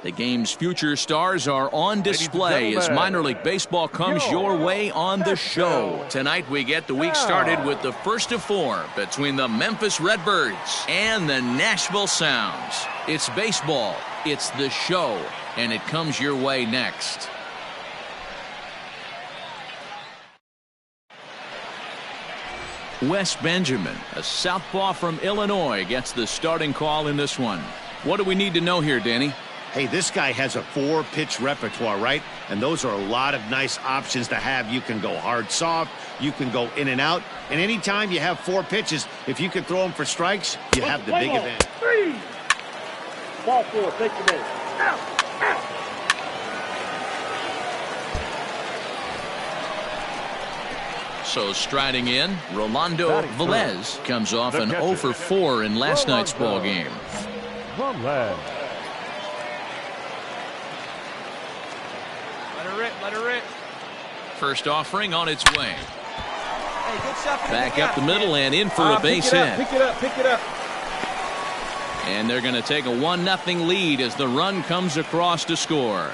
The game's future stars are on display as minor league baseball comes your way on the show. Tonight we get the week started with the first of 4 between the Memphis Redbirds and the Nashville Sounds. It's baseball, it's the show, and it comes your way next. Wes Benjamin, a southpaw from Illinois, gets the starting call in this one. What do we need to know here, Danny? Hey, this guy has a 4-pitch repertoire, right? And those are a lot of nice options to have. You can go hard, soft. You can go in and out. And anytime you have 4 pitches, if you can throw them for strikes, you have the big advantage. 3. Ball 4. Take the base. Out. So striding in, Rolando Velez comes off an 0 for 4 in last night's ball game. Let her rip. First offering on its way. Hey, good shot. Back up the middle and in for a base hit. Pick it up. And they're going to take a 1-0 lead as the run comes across to score.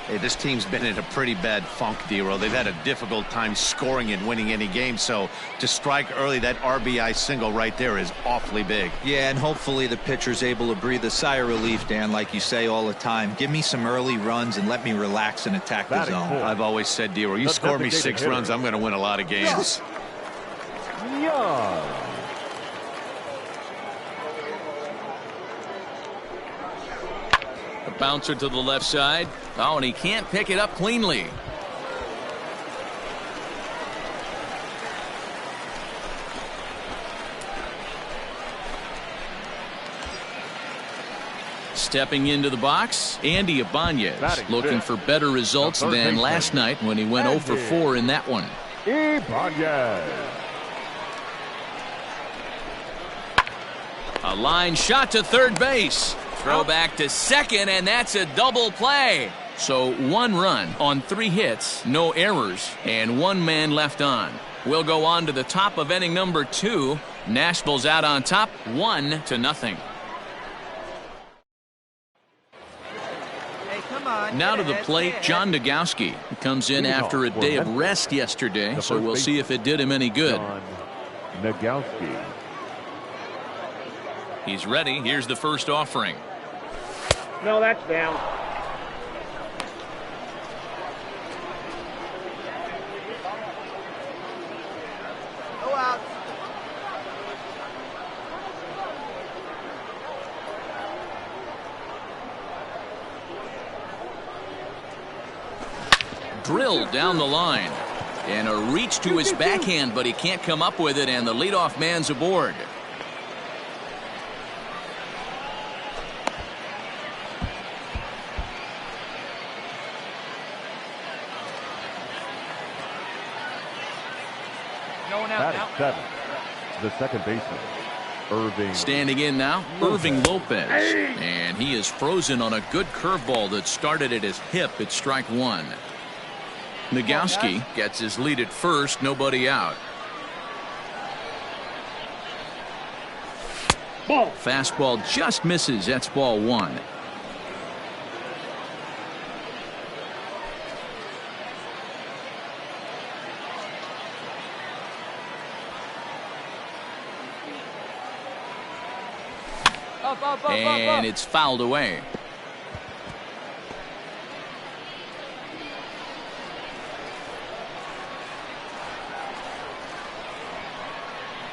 Hey, this team's been in a pretty bad funk, D-Row. They've had a difficult time scoring and winning any game. So to strike early, that RBI single right there is awfully big. Yeah, and hopefully the pitcher's able to breathe a sigh of relief, Dan, like you say all the time. Give me some early runs and let me relax and attack the zone. I've always said, D-Row, you score me 6 runs, I'm going to win a lot of games. A bouncer to the left side. Oh, and he can't pick it up cleanly. Stepping into the box, Andy Ibanez looking for better results than last night when he went 0 for 4 in that one. A line shot to third base. Throw back to second, and that's a double play. So 1 run on 3 hits, no errors, and 1 man left on. We'll go on to the top of inning number 2. Nashville's out on top, 1-0. Now to the plate, John Nogowski. He comes in after a day of rest yesterday, so we'll see if it did him any good. Nogowski. He's ready. Here's the first offering. No, that's down. Go out. Drilled down the line. And a reach to his backhand, but he can't come up with it, and the leadoff man's aboard. Batting 7, the second baseman, Irving. Standing in now, Irving Lopez. And he is frozen on a good curveball that started at his hip at strike 1. Nogowski gets his lead at first, nobody out. Fastball just misses. That's ball 1. And it's fouled away.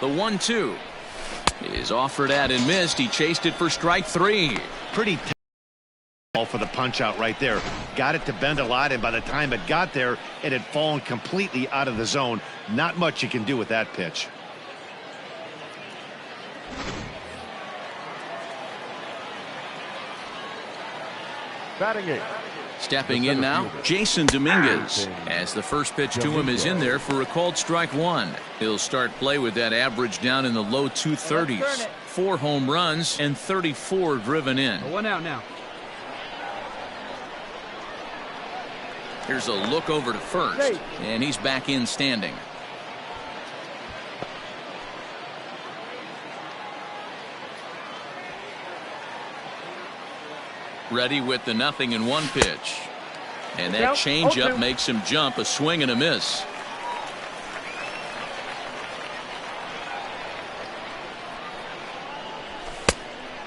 The 1-2 is offered at and missed. He chased it for strike 3. Pretty ball for the punch out right there. Got it to bend a lot, and by the time it got there, it had fallen completely out of the zone. Not much you can do with that pitch. Batting 8. Stepping in now, Jason Dominguez, as the first pitch to him is in there for a called strike 1. He'll start play with that average down in the low 230s. 4 home runs and 34 driven in. 1 out now. Here's a look over to first, and he's back in standing. Ready with the 0-1 pitch. And that changeup makes him jump. A swing and a miss.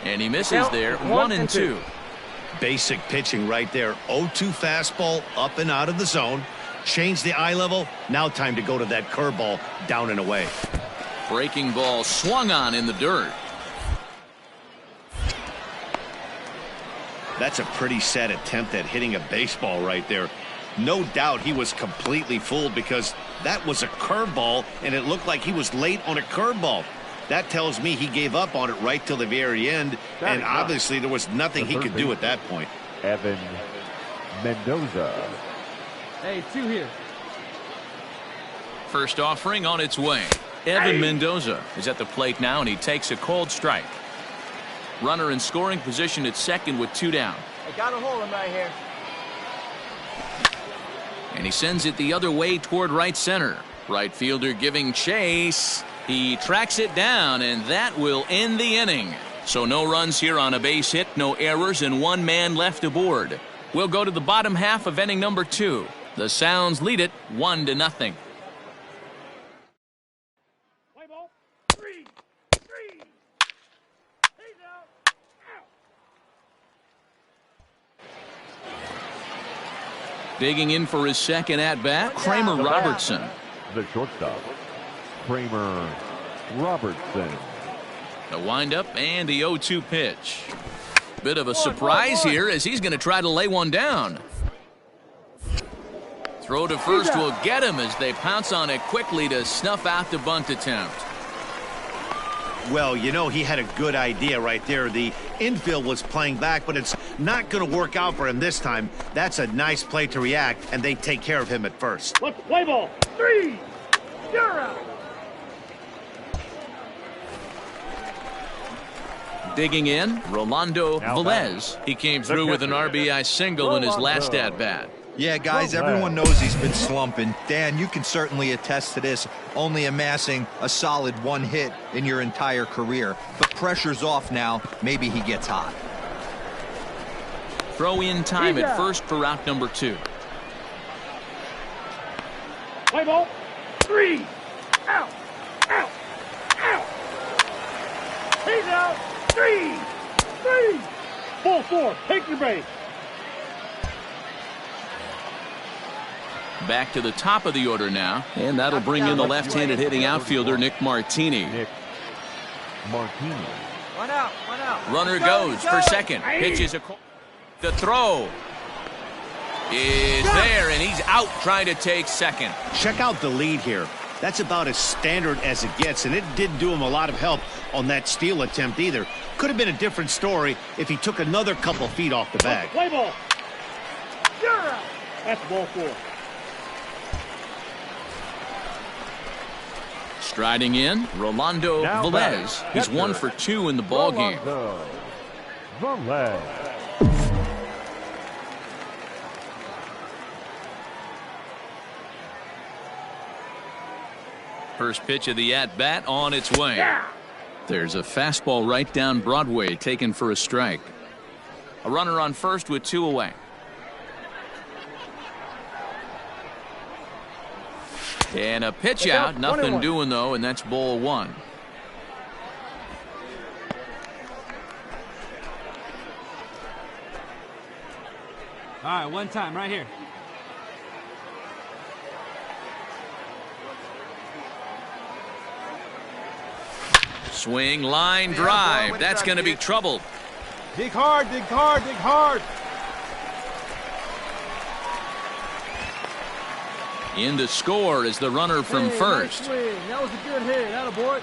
And he misses there. 1-2. Basic pitching right there. 0-2 fastball up and out of the zone. Change the eye level. Now time to go to that curveball down and away. Breaking ball swung on in the dirt. That's a pretty sad attempt at hitting a baseball right there. No doubt he was completely fooled because that was a curveball and it looked like he was late on a curveball. That tells me he gave up on it right till the very end, and obviously there was nothing he could do at that point. Evan Mendoza. Hey, 2 here. First offering on its way. Evan Mendoza is at the plate now, and he takes a cold strike. Runner in scoring position at second with 2 down. I got to hold him right here. And he sends it the other way toward right center. Right fielder giving chase. He tracks it down, and that will end the inning. So no runs here on a base hit, no errors, and 1 man left aboard. We'll go to the bottom half of inning number 2. The Sounds lead it 1-0. Play ball. 3. He's out. Digging in for his second at-bat, Kramer Robertson. The shortstop, Kramer Robertson. The windup and the 0-2 pitch. Bit of a surprise here as he's going to try to lay one down. Throw to first will get him as they pounce on it quickly to snuff out the bunt attempt. Well, you know, he had a good idea right there. The infield was playing back, but it's not going to work out for him this time. That's a nice play to react, and they take care of him at first. Let's play ball. 3. You're out. Digging in, Rolando Velez. He came through with an RBI single in his last at-bat. Yeah, guys, everyone knows he's been slumping. Dan, you can certainly attest to this, only amassing a solid 1 hit in your entire career. But pressure's off now. Maybe he gets hot. Throw in time at first for route number 2. Play ball. 3. Out. He's out. 3. 4. Take your base. Back to the top of the order now, and that'll bring in the left-handed hitting outfielder Nick Martini. One out. Runner goes for second. Pitches the throw is there, and he's out trying to take second. Check out the lead here. That's about as standard as it gets, and it didn't do him a lot of help on that steal attempt either. Could have been a different story if he took another couple feet off the bag. Play ball. You're out. That's ball 4. Striding in, Rolando Velez. He's 1 for 2 in the ball game. Velez. First pitch of the at-bat on its way. There's a fastball right down Broadway taken for a strike. A runner on first with 2 away. And a pitch out, nothing doing though, and that's ball 1. All right, 1 time right here. Swing, line, drive. That's going to be trouble. Dig hard. In to score is the runner from first. That was a good hit. Attaboy.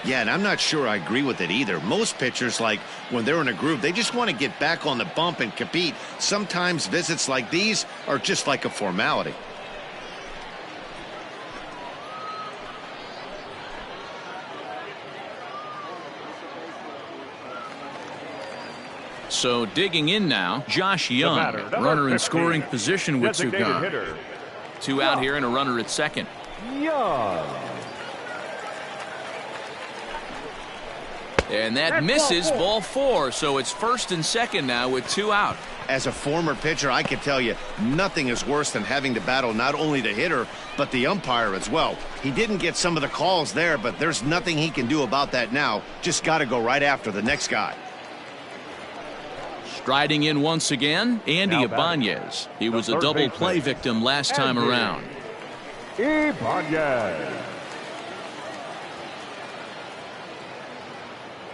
Yeah, and I'm not sure I agree with it either. Most pitchers, like when they're in a groove, they just want to get back on the bump and compete. Sometimes visits like these are just like a formality. So digging in now, Josh Young, runner in scoring position with 2 gone. 2 out here and a runner at second. And that misses ball 4, so it's first and second now with 2 out. As a former pitcher, I can tell you nothing is worse than having to battle not only the hitter, but the umpire as well. He didn't get some of the calls there, but there's nothing he can do about that now. Just got to go right after the next guy. Striding in once again, Andy Ibanez. He was a double play victim last time around. Ibanez.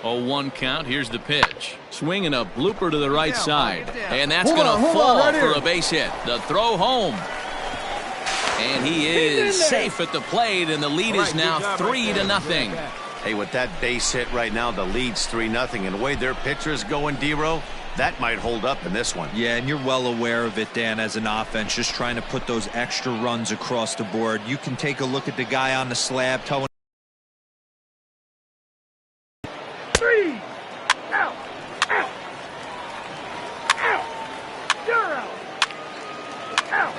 0-1 count. Here's the pitch. Swinging a blooper to the right side. And that's going to fall for a base hit. The throw home. And he is safe at the plate, and the lead is now 3-0. Hey, with that base hit right now, the lead's 3-0. And the way their pitcher is going, D-Row, that might hold up in this one. Yeah, and you're well aware of it, Dan, as an offense, just trying to put those extra runs across the board. You can take a look at the guy on the slab, towing. 3 out. Out. Out. You're out. Out.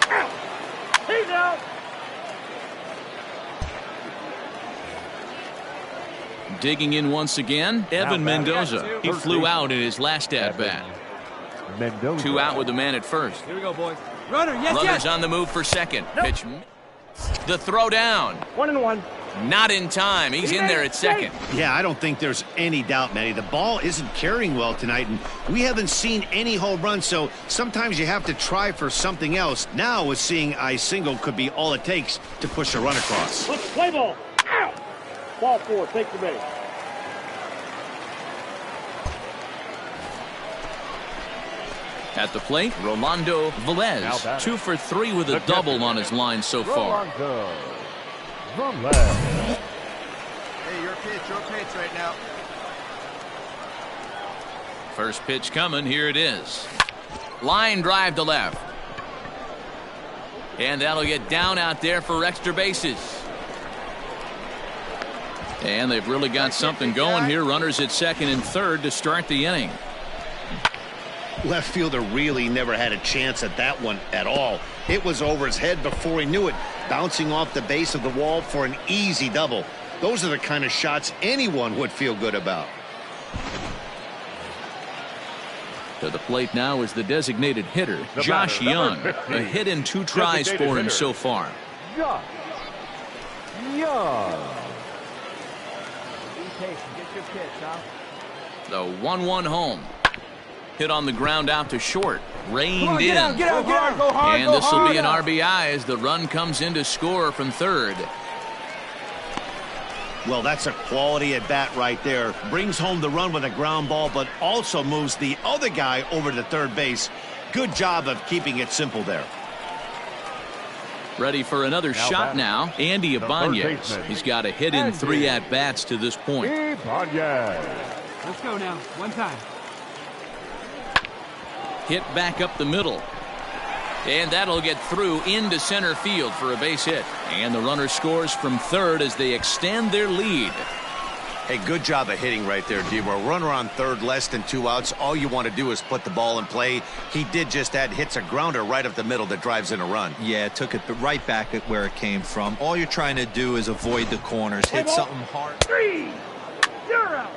Out. He's out. Digging in once again, Evan Mendoza. He flew out in his last at-bat. Mendoza. 2 out with the man at first. Here we go, boys. Runner, yes, Runners on the move for second. Pitch. The throw down. 1-1. Not in time. He's in there at second. Yeah, I don't think there's any doubt, Matty. The ball isn't carrying well tonight, and we haven't seen any home runs, so sometimes you have to try for something else. Now, with seeing I single could be all it takes to push a run across. Let's play ball. Out. Ball 4. Take the base. At the plate, Rolando Velez. 2 for 3 with a double on his line so far. Rolando Velez. Hey, your pitch right now. First pitch coming. Here it is. Line drive to left. And that'll get down out there for extra bases. And they've really got something going here. Runners at second and third to start the inning. Left fielder really never had a chance at that one at all. It was over his head before he knew it, bouncing off the base of the wall for an easy double. Those are the kind of shots anyone would feel good about. To the plate now is the designated hitter, Josh Young. A hit and 2 tries for him so far. Josh Young. Be patient. Get your pitch, huh? The 1-1 home. Hit on the ground out to short. Reined in. Get out, go hard. And this will be an RBI as the run comes in to score from third. Well, that's a quality at bat right there. Brings home the run with a ground ball, but also moves the other guy over to third base. Good job of keeping it simple there. Ready for another shot now. Andy Ibanez. He's got a hit in 3 at-bats to this point. Ibanez. Let's go now. One time. Hit back up the middle. And that'll get through into center field for a base hit. And the runner scores from third as they extend their lead. Hey, good job of hitting right there, D-Row. Runner on third, less than 2 outs. All you want to do is put the ball in play. He did just that. Hits a grounder right up the middle that drives in a run. Yeah, took it right back at where it came from. All you're trying to do is avoid the corners. Hit something hard. 3 0.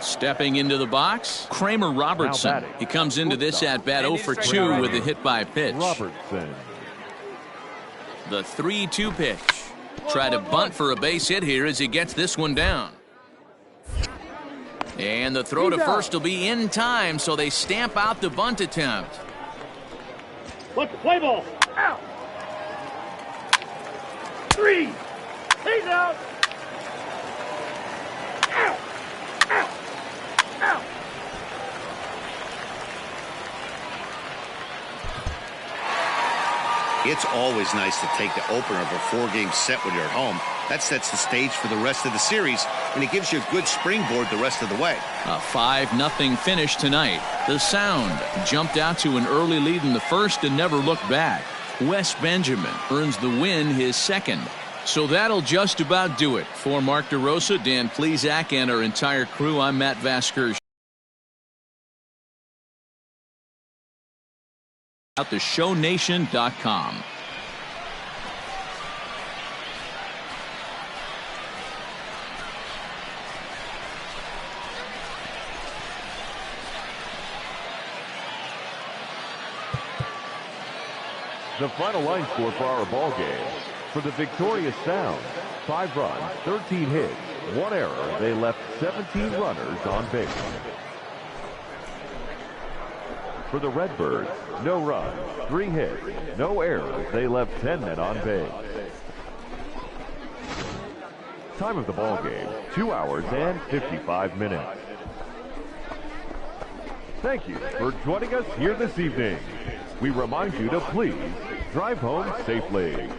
Stepping into the box, Kramer Robertson. He comes into this at-bat 0 for 2 with a hit by pitch. Robertson. The 3-2 pitch. Try to bunt for a base hit here as he gets this one down. And the throw to first will be in time, so they stamp out the bunt attempt. Let's play ball. Out. 3. He's out. Out. Out. Out. It's always nice to take the opener of a 4-game set when you're at home. That sets the stage for the rest of the series, and it gives you a good springboard the rest of the way. A 5-0 finish tonight. The Sound jumped out to an early lead in the first and never looked back. Wes Benjamin earns the win, his second. So that'll just about do it. For Mark DeRosa, Dan Plesac, and our entire crew, I'm Matt Vasquez. Out to ShowNation.com. The final line score for our ball game. For the victorious Sounds, 5 runs, 13 hits, 1 error. They left 17 runners on base. For the Redbirds, no runs, 3 hits, no errors. They left 10 men on base. Time of the ball game, 2 hours and 55 minutes. Thank you for joining us here this evening. We remind you to please drive home safely.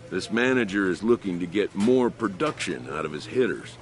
This manager is looking to get more production out of his hitters.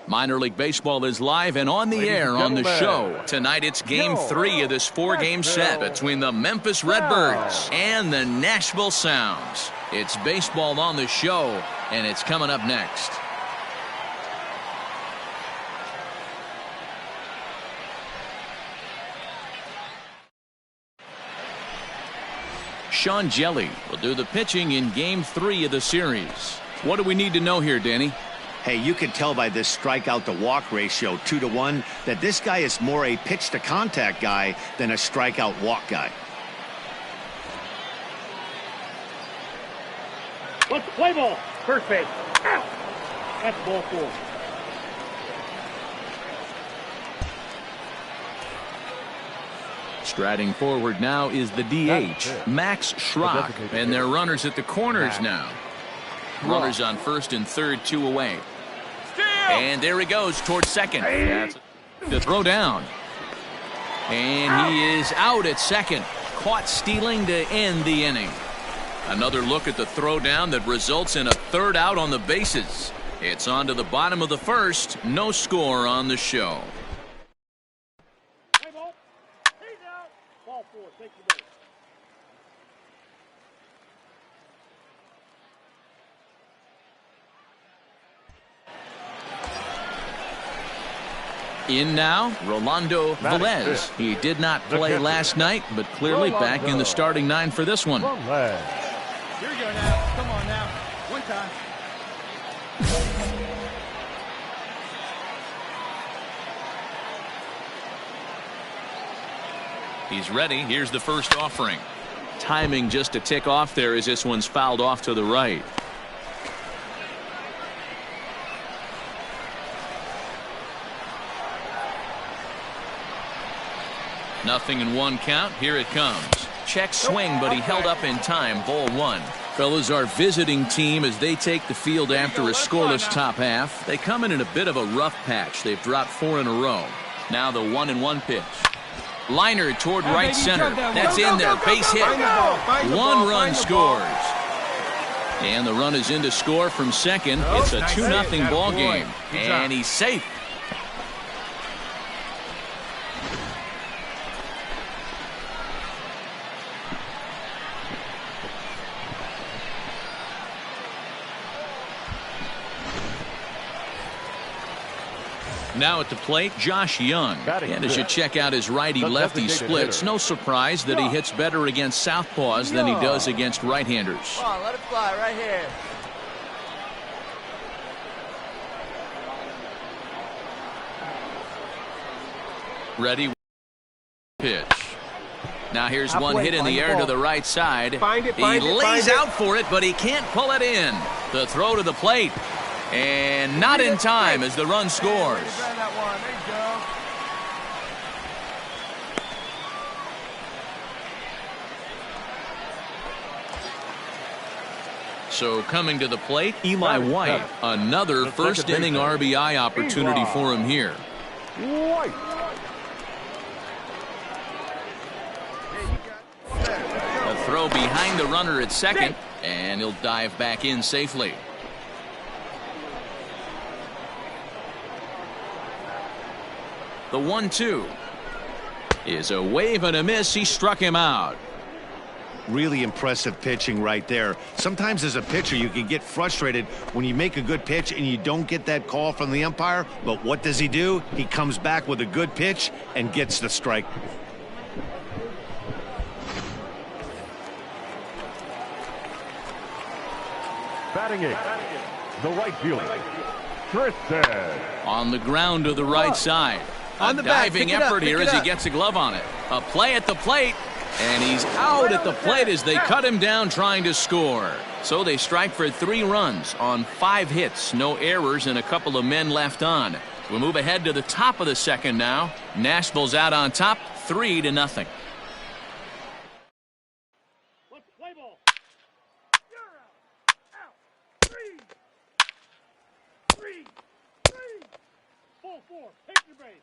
Minor League Baseball is live and on the air on the show. Tonight it's Game 3 of this 4-game set between the Memphis Redbirds and the Nashville Sounds. It's baseball on the show, and it's coming up next. Sean Jelly will do the pitching in Game 3 of the series. What do we need to know here, Danny? Hey, you can tell by this strikeout to walk ratio 2-to-1 that this guy is more a pitch to contact guy than a strikeout walk guy. Let's play ball. First base. Out. That's ball 4. Striding forward now is the DH, Max Schrock, and their runners at the corners now. Runners on first and third, 2 away. And there he goes towards second. That's the throw down. And he is out at second. Caught stealing to end the inning. Another look at the throw down that results in a third out on the bases. It's on to the bottom of the first. No score on the show. Play ball. He's out. Ball 4. Take the base. In now, Rolando Velez. He did not play last night, but clearly back in the starting 9 for this one. Here we go now. Come on now. One time. He's ready. Here's the first offering. Timing just a tick off there as this one's fouled off to the right. Nothing in 1 count. Here it comes. Check swing, but he held up in time. Ball 1. Fellas, our visiting team, as they take the field after a scoreless top half, they come in a bit of a rough patch. They've dropped 4 in a row. Now the 1-1 pitch. Liner toward right center. That's in there. Base hit. 1 run scores. And the run is in to score from second. It's a 2-0 ball game. And he's safe. Now at the plate, Josh Young. And as you check out his righty-lefty splits, no surprise that he hits better against southpaws than he does against right-handers. Come on, let it fly right here. Ready. Pitch. Now here's one hit in the air to the right side. He lays out for it, but he can't pull it in. The throw to the plate. And not in time as the run scores. So coming to the plate, Eli White. Another first inning RBI opportunity for him here. White. A throw behind the runner at second, and he'll dive back in safely. The 1-2 is a wave and a miss. He struck him out. Really impressive pitching right there. Sometimes as a pitcher you can get frustrated when you make a good pitch and you don't get that call from the umpire, but what does he do? He comes back with a good pitch and gets the strike. Batting it, the right fielder, Tristan. On the ground to the right side. On the back, diving effort here as he gets a glove on it. A play at the plate, and he's out at the plate as they cut him down trying to score. So they strike for 3 runs on 5 hits. No errors and a couple of men left on. We move ahead to the top of the second now. Nashville's out on top, 3-0. Let's play ball. You're out. 3. 4. Take your base.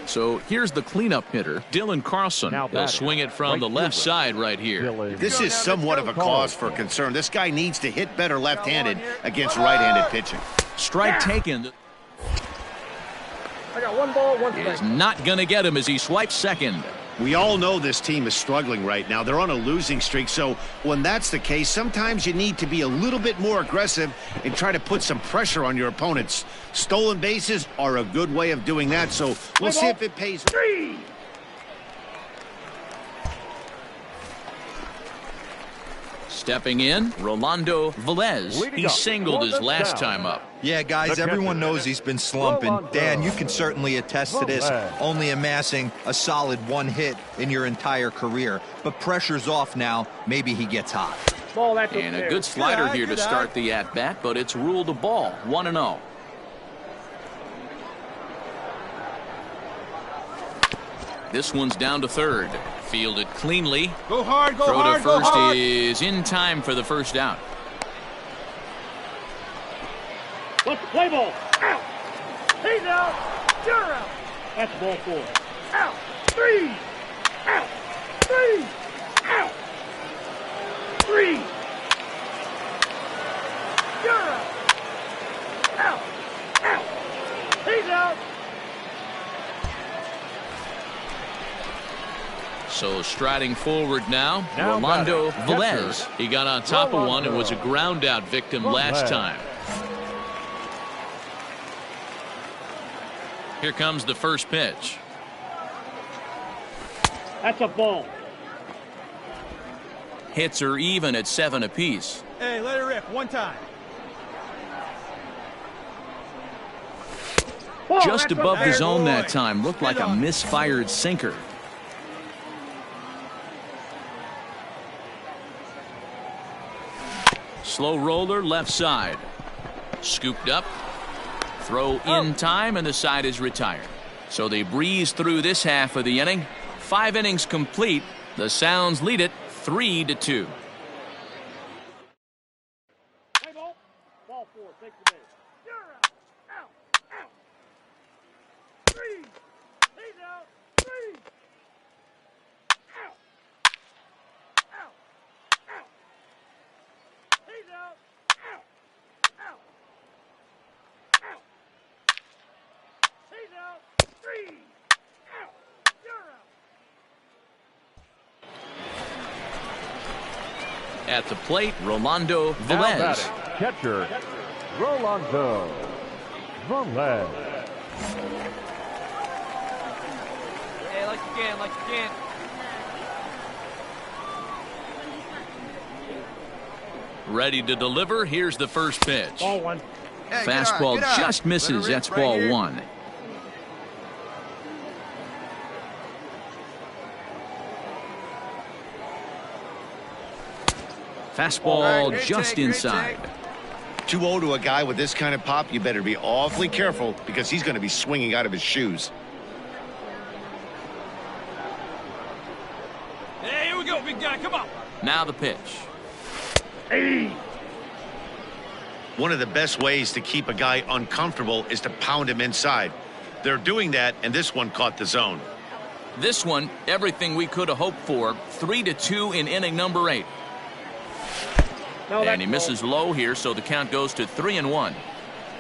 So here's the cleanup hitter, Dylan Carlson. He'll swing it from the left side right here. This is somewhat of a cause for concern. This guy needs to hit better left-handed against right-handed pitching. Strike taken. I got 1 ball, 1 strike. Is not going to get him as he swipes second. We all know this team is struggling right now. They're on a losing streak, so when that's the case, sometimes you need to be a little bit more aggressive and try to put some pressure on your opponents. Stolen bases are a good way of doing that, so we'll see if it pays. 3. Stepping in, Rolando Velez. He singled his last time up. Yeah, guys, everyone knows he's been slumping. Dan, you can certainly attest to this, only amassing a solid 1 hit in your entire career. But pressure's off now. Maybe he gets hot. Ball, that's And a good slider here to start the at-bat, but it's ruled a ball, 1-0. This one's down to third. Fielded cleanly. Go hard, go Throw hard, to go first hard. is in time for the first out. Let's play ball. Out. He's out. You're out. That's ball 4. Out. 3. Out. 3. Out. 3. You're out. Out. Out. He's out. So striding forward now Rolando Velez. He got on top of one and was a ground out victim last time. Here comes the first pitch. That's a ball. Hits are even at 7 apiece. Hey, let it rip 1 time. Ball, Just that's above a the bad zone boy. that time. Looked like a misfired sinker. Slow roller left side. Scooped up. Throw in time, and the side is retired. So they breeze through this half of the inning. 5 innings complete. The Sounds lead it 3-2. Play ball. Ball 4. Take the base. You're out. Out. 3. He's out. 3. Out. Out. He's out. Out. He's out. 3. Out. You're out. At the plate, Rolando Velez. Catcher, Rolando Velez. Hey, like again, like again. Ready to deliver. Here's the first pitch. Ball one. Hey, Fastball get out. just misses. That's Right ball here. one. Fastball Great just take, great inside. 2-0 to a guy with this kind of pop, you better be awfully careful because he's going to be swinging out of his shoes. Hey, here we go, big guy. Come on. Now the pitch. One of the best ways to keep a guy uncomfortable is to pound him inside. They're doing that, and this one caught the zone. This one, everything we could have hoped for. 3-2 in inning number 8. No, And he misses low here, so the count goes to 3-1.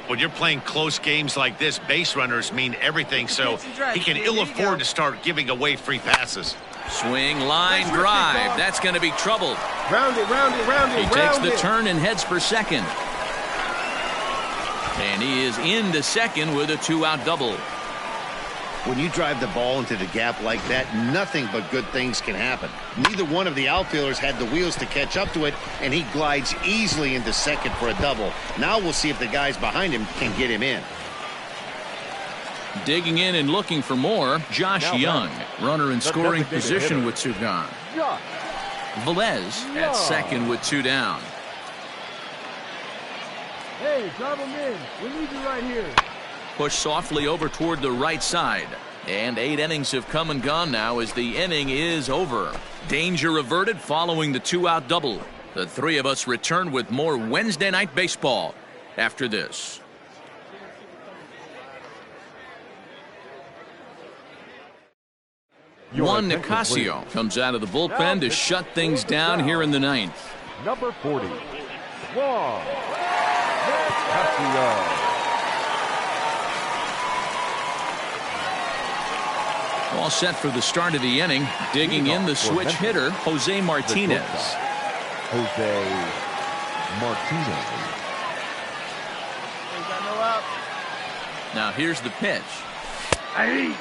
When you're playing close games like this, base runners mean everything, so he can ill afford to start giving away free passes. Swing, line, drive. That's going to be trouble. Round it, round it, round it, He takes the turn and heads for second. And he is into second with a 2-out double. When you drive the ball into the gap like that, nothing but good things can happen. Neither one of the outfielders had the wheels to catch up to it, and he glides easily into second for a double. Now we'll see if the guys behind him can get him in. Digging in and looking for more, Josh Young. Runner in scoring position with 2 gone. Velez at second with 2 down. Hey, drive him in. We need you right here. Push softly over toward the right side. And 8 innings have come and gone now as the inning is over. Danger averted following the 2-out double. The three of us return with more Wednesday Night Baseball after this. Juan Nicasio comes out of the bullpen to shut things down here in the 9th. Number 40, Juan Nicasio. All set for the start of the inning. Digging in the switch hitter, Jose Martinez. Jose Martinez. Now here's the pitch. Hey.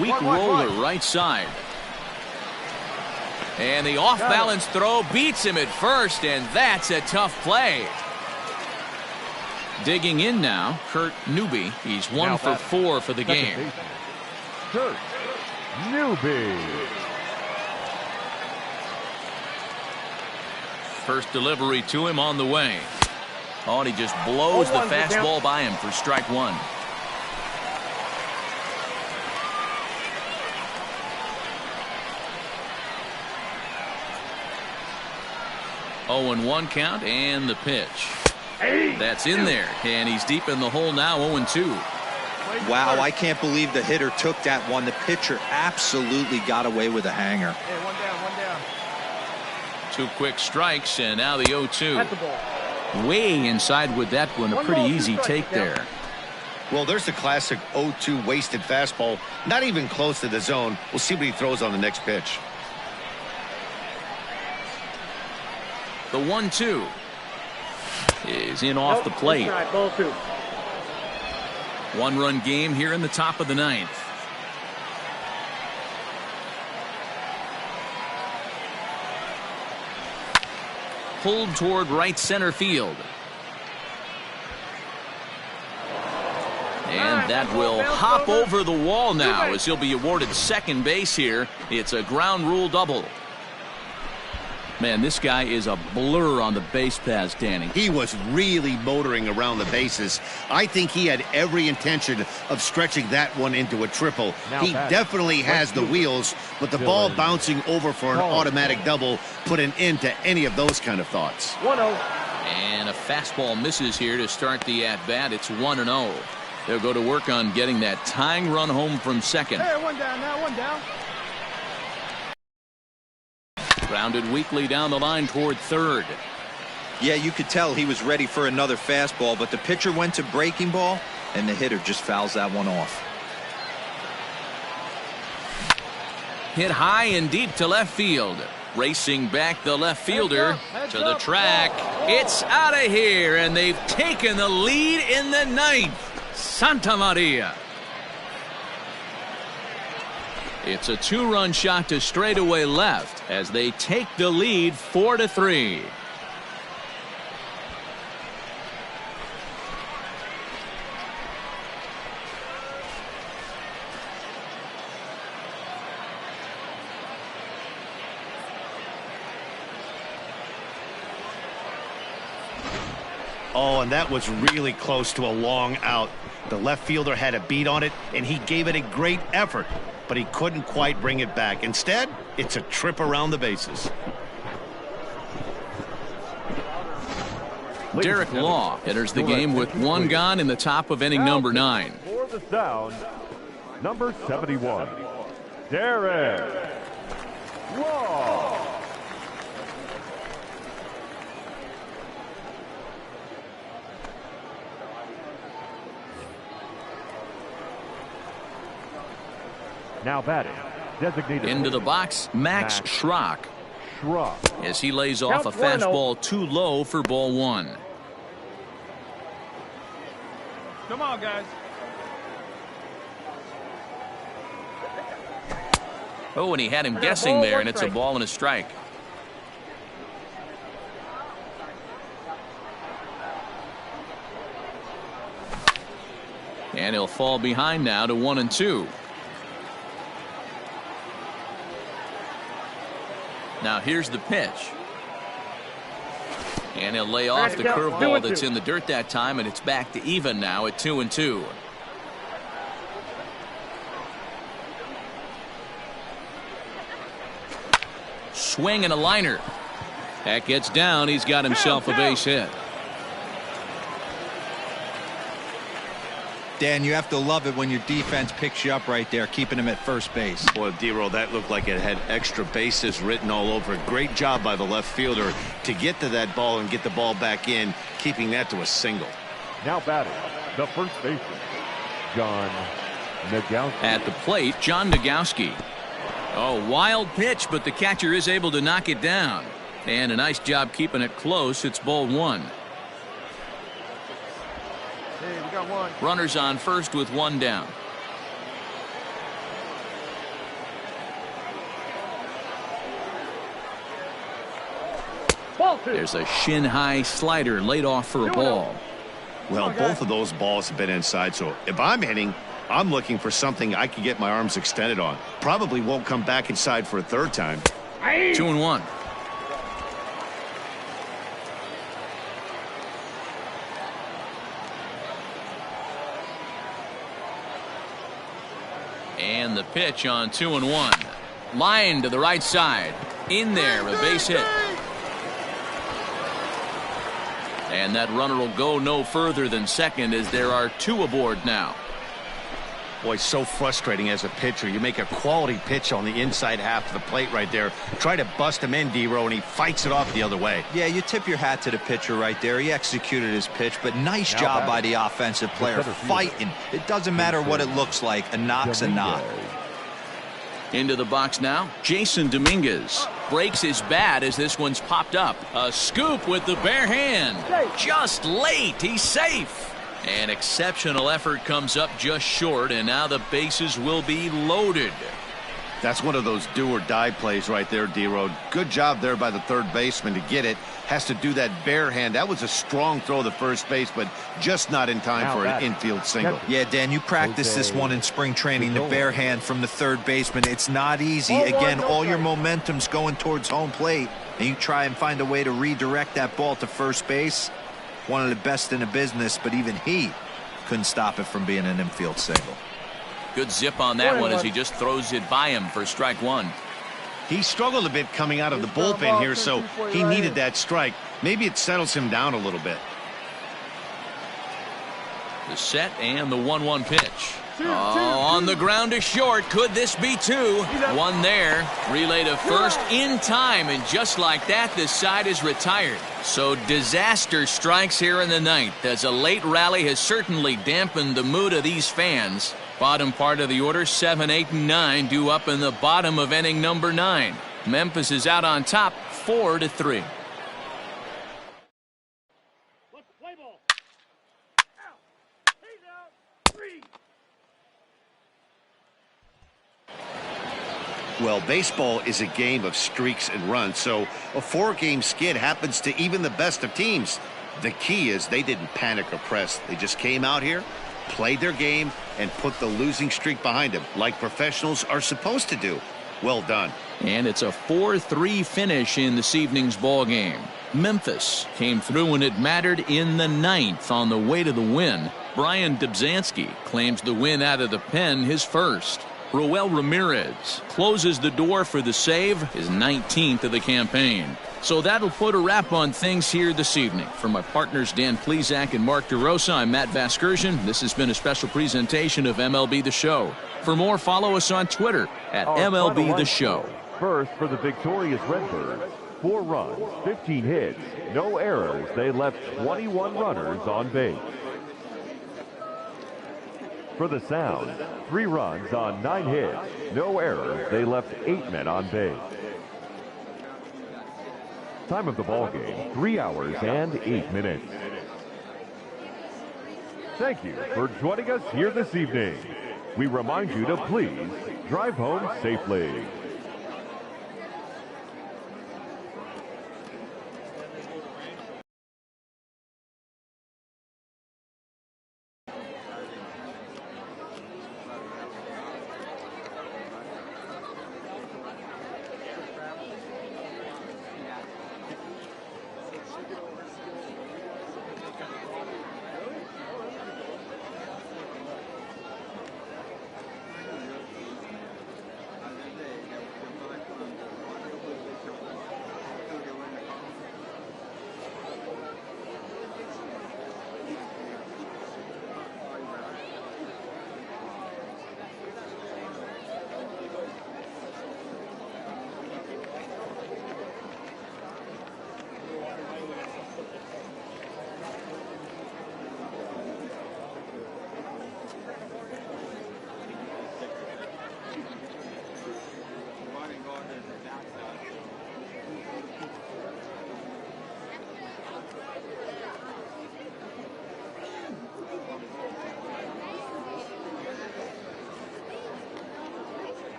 Weak roller right side. And the off-balance throw beats him at first, and that's a tough play. Digging in now, Kurt Newby. He's 1 for 4 for the game. Kurt Newby. First delivery to him on the way. Oh, and he just blows the fastball by him for strike 1. Oh, and 1 count, and the pitch. That's in there, and he's deep in the hole now, 0-2. Wow, I can't believe the hitter took that one. The pitcher absolutely got away with a hanger. Hey, 1 down, 1 down. 2 quick strikes, and now the 0-2. At the ball. Way inside with that one. A pretty easy take there. Well, there's the classic 0-2 wasted fastball. Not even close to the zone. We'll see what he throws on the next pitch. The 1-2 is in off the plate. Ball 2. 1-run game here in the top of the 9th. Pulled toward right center field. And that will hop over the wall now as he'll be awarded second base here. It's a ground rule double. Man, this guy is a blur on the base paths, Danny. He was really motoring around the bases. I think he had every intention of stretching that one into a triple. He definitely has the wheels, but the ball bouncing over for an automatic double put an end to any of those kind of thoughts. 1-0. And a fastball misses here to start the at-bat. It's 1-0. They'll go to work on getting that tying run home from second. Hey, 1 down now, 1 down. Grounded weakly down the line toward third. Yeah, you could tell he was ready for another fastball, but the pitcher went to breaking ball, and the hitter just fouls that one off. Hit high and deep to left field. Racing back the left fielder to the track. It's out of here, and they've taken the lead in the ninth. Santa Maria. It's a 2-run shot to straightaway left as they take the lead 4-3. Oh, and that was really close to a long out. The left fielder had a beat on it, and he gave it a great effort, but he couldn't quite bring it back. Instead, it's a trip around the bases. Derek Law enters the game with 1 gone in the top of inning number 9. For the sound, number 71, Derek Law. Now batting, designated Into the box, Max Schrock. As he lays off a Count 1-0. fastball too low for ball 1. Come on, guys. Oh, and he had him guessing there, and it's a ball and a strike. And he'll fall behind now to 1-2. Now here's the pitch. And he'll lay off the curveball that's in the dirt that time, and it's back to even now at 2-2. Swing and a liner. That gets down. He's got himself a base hit. Dan, you have to love it when your defense picks you up right there, keeping him at first base. Boy, D-Roll, that looked like it had extra bases written all over it. Great job by the left fielder to get to that ball and get the ball back in, keeping that to a single. Now batting, the first baseman, John Nagowski. At the plate, John Nagowski. Oh, wild pitch, but the catcher is able to knock it down. And a nice job keeping it close. It's ball 1. Hey, we got one. Runners on first with 1 down. Ball 2. There's a shin-high slider laid off for a ball. Well, both of those balls have been inside, so if I'm hitting, I'm looking for something I can get my arms extended on. Probably won't come back inside for a third time. 2-1. And the pitch on 2-1. Line to the right side. In there, a base hit. And that runner will go no further than second as there are 2 aboard now. Boy, so frustrating as a pitcher. You make a quality pitch on the inside half of the plate right there. Try to bust him in, D-Row, and he fights it off the other way. Yeah, you tip your hat to the pitcher right there. He executed his pitch, but nice job by the offensive player fighting. It doesn't matter what it looks like. A knock's a knock. Into the box now, Jason Dominguez breaks his bat as this one's popped up. A scoop with the bare hand. Just late. He's safe. An exceptional effort comes up just short, and now the bases will be loaded. That's one of those do-or-die plays right there, D-Road. Good job there by the third baseman to get it. Has to do that bare hand. That was a strong throw to first base, but just not in time for an infield single. Yeah, Dan, you practiced this one in spring training, the bare hand from the third baseman. It's not easy. Again, all your momentum's going towards home plate, and you try and find a way to redirect that ball to first base. One of the best in the business, but even he couldn't stop it from being an infield single. Good zip on that one as he just throws it by him for strike 1. He struggled a bit coming out of the bullpen here, so he needed that strike. Maybe it settles him down a little bit. The set and the 1-1 pitch. On the ground to short. Could this be 2? One there. Relay to first in time, and just like that, this side is retired. So disaster strikes here in the ninth, as a late rally has certainly dampened the mood of these fans. Bottom part of the order, 7, 8, and 9 due up in the bottom of inning number 9. Memphis is out on top, 4-3. Let's play ball. Out. He's out. 3. Well, baseball is a game of streaks and runs, so a 4-game skid happens to even the best of teams. The key is they didn't panic or press. They just came out here, played their game, and put the losing streak behind them, like professionals are supposed to do. Well done. And it's a 4-3 finish in this evening's ball game. Memphis came through when it mattered in the 9th on the way to the win. Brian Dubzanski claims the win out of the pen, his first. Roel Ramirez closes the door for the save, his 19th of the campaign. So that'll put a wrap on things here this evening. For my partners Dan Plesac and Mark DeRosa, I'm Matt Vasgersian. This has been a special presentation of MLB The Show. For more, follow us on Twitter at MLB The Show. First for the victorious Redbirds, 4 runs, 15 hits, no errors. They left 21 runners on base. For the Sound, 3 runs on 9 hits, no errors. They left 8 men on base. Time of the ball game, 3 hours and 8 minutes. Thank you for joining us here this evening. We remind you to please drive home safely.